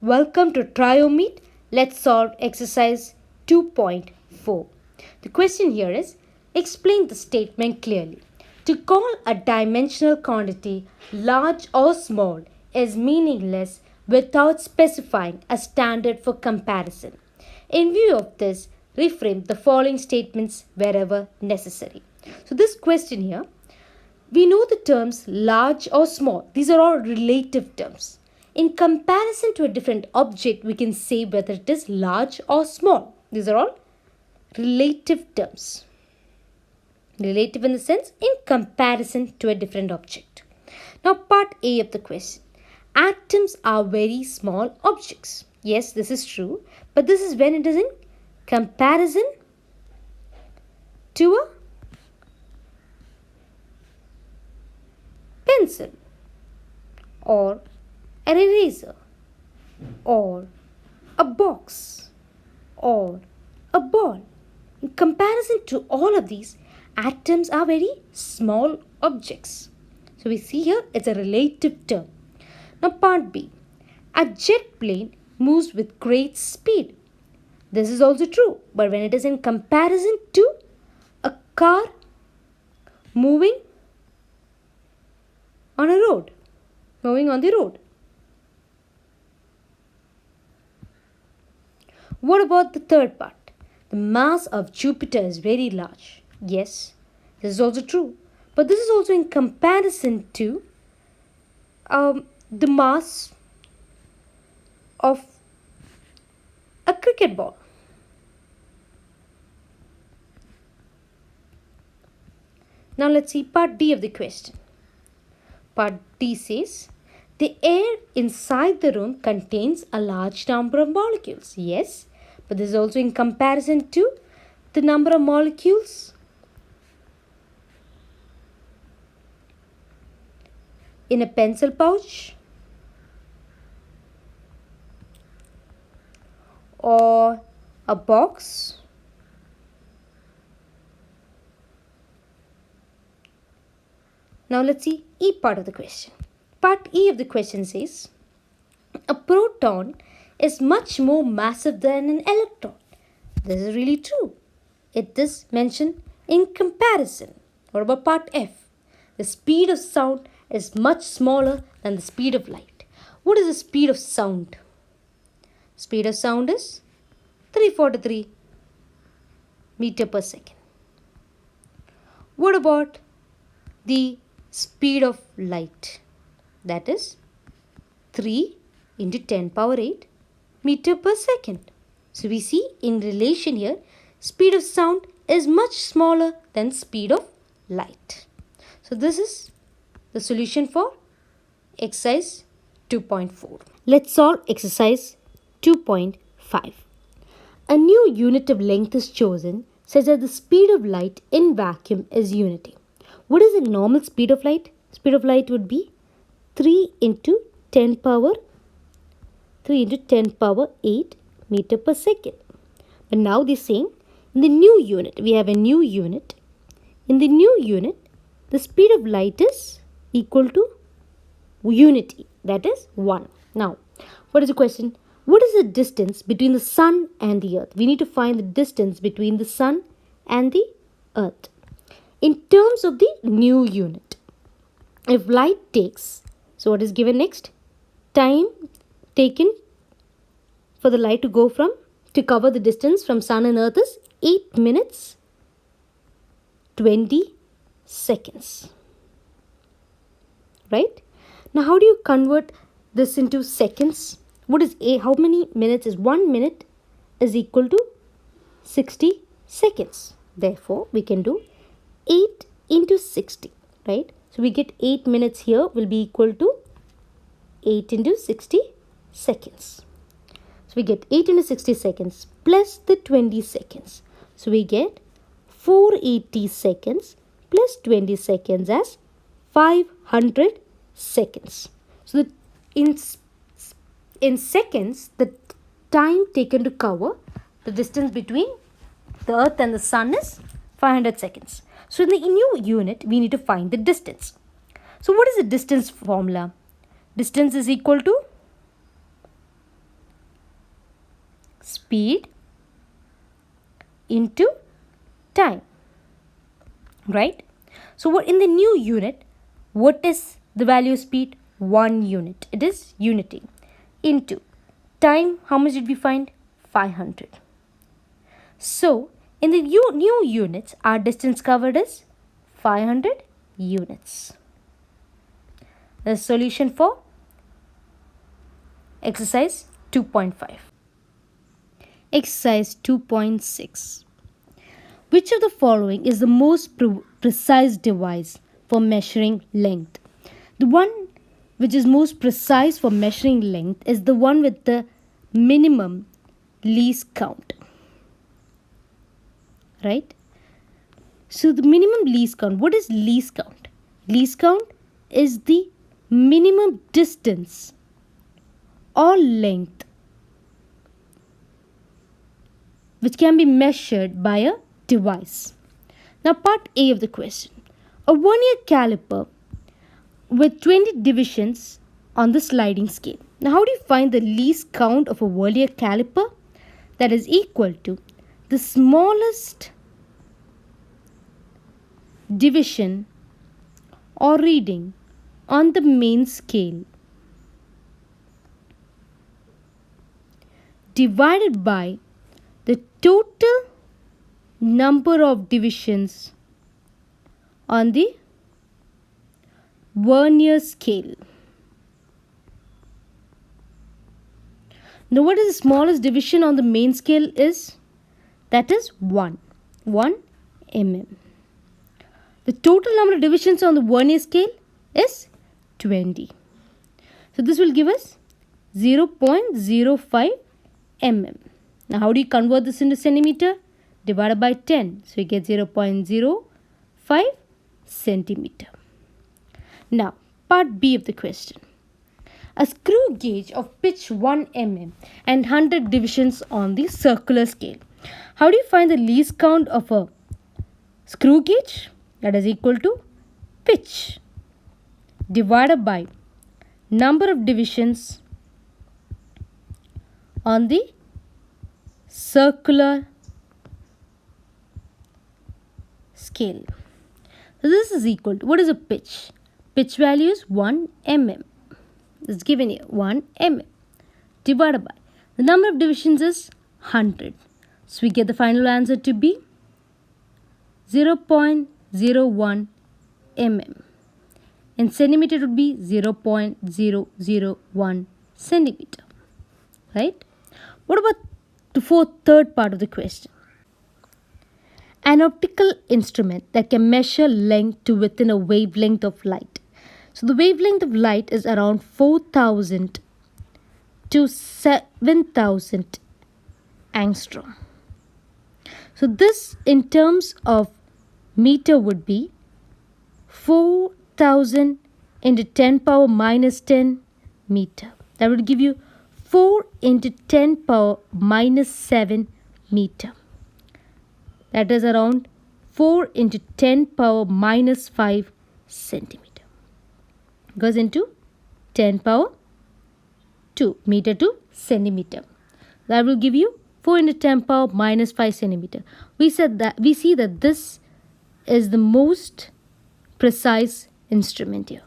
Welcome to triomeet. Let's solve exercise 2.4. The question here is, explain the statement clearly. To call a dimensional quantity large or small is meaningless without specifying a standard for comparison. In view of this, reframe the following statements wherever necessary. So this question here, we know the terms large or small. These are all relative terms. In comparison to a different object, we can say whether it is large or small. These are all relative terms. Relative in the sense in comparison to a different object. Now part A of the question. Atoms are very small objects. Yes, this is true. But this is when it is in comparison to a pencil or an eraser or a box or a ball. In comparison to all of these, atoms are very small objects. So we see here it's a relative term. Now part B. A jet plane moves with great speed. This is also true, but when it is in comparison to a car moving on a road, moving on the road. What about the third part? The mass of Jupiter is very large. Yes, this is also true. But this is also in comparison to the mass of a cricket ball. Now let's see part D of the question. Part D says, the air inside the room contains a large number of molecules. Yes, but this is also in comparison to the number of molecules in a pencil pouch or a box Now let's see E part of the question. Part E of the question says, a proton is much more massive than an electron. This is really true. It is mentioned in comparison. What about part F? The speed of sound is much smaller than the speed of light. What is the speed of sound? Speed of sound is 343 meter per second. What about the speed of light? That is 3 into 10 power 8 meter per second. So we see in relation here, speed of sound is much smaller than speed of light. So this is the solution for exercise 2.4. Let's solve exercise 2.5. A new unit of length is chosen such that the speed of light in vacuum is unity. What is the normal speed of light? Speed of light would be 3 into 10 power 8 meter per second. But now they're saying in the new unit, we have a new unit. In the new unit, the speed of light is equal to unity, that is 1. Now, what is the question? What is the distance between the sun and the earth? We need to find the distance between the sun and the earth. In terms of the new unit, if light takes, so what is given next? Time taken for the light to cover the distance from sun and earth is 8 minutes 20 seconds. Right? Now how do you convert this into seconds? What is how many minutes is 1 minute is equal to 60 seconds. Therefore, we can do 8 into 60, right? So we get 8 minutes here will be equal to 8 into 60 seconds. So we get 8 into 60 seconds plus the 20 seconds. So we get 480 seconds plus 20 seconds as 500 seconds. So in seconds, the time taken to cover the distance between the earth and the sun is 500 seconds. So in the new unit, we need to find the distance. So what is the distance formula? Distance is equal to speed into time, right? So what in the new unit, what is the value of speed? 1 unit. It is unity. Into time, how much did we find? 500. So in the new units, our distance covered is 500 units. The solution for exercise 2.5. Exercise 2.6. Which of the following is the most precise device for measuring length? The one which is most precise for measuring length is the one with the minimum least count. Right? So the minimum least count, what is least count? Least count is the minimum distance or length which can be measured by a device. Now part A of the question. A 1-year caliper with 20 divisions on the sliding scale. Now how do you find the least count of a 1-year caliper? That is equal to the smallest division or reading on the main scale divided by the total number of divisions on the vernier scale. Now what is the smallest division on the main scale is? That is 1 mm. The total number of divisions on the vernier scale is 20. So this will give us 0.05 mm. Now how do you convert this into centimeter? Divided by 10. So we get 0.05 centimeter. Now part B of the question. A screw gauge of pitch 1 mm and 100 divisions on the circular scale. How do you find the least count of a screw gauge? That is equal to pitch divided by number of divisions on the circular scale. So this is equal to, what is a pitch? Pitch value is 1 mm. It's given here 1 mm divided by the number of divisions is 100. So we get the final answer to be 0.01 mm. In centimeter it would be 0.001 centimeter. Right? What about the third part of the question? An optical instrument that can measure length to within a wavelength of light. So the wavelength of light is around 4,000 to 7,000 angstrom. So this in terms of meter would be 4,000 into 10 power minus 10 meter. That would give you 4 into 10 power minus 7 meter. That is around 4 into 10 power minus 5 centimeter. Goes into 10 power 2 meter to centimeter. That will give you 4 into 10 power minus 5 centimeter. We see that this is the most precise instrument here.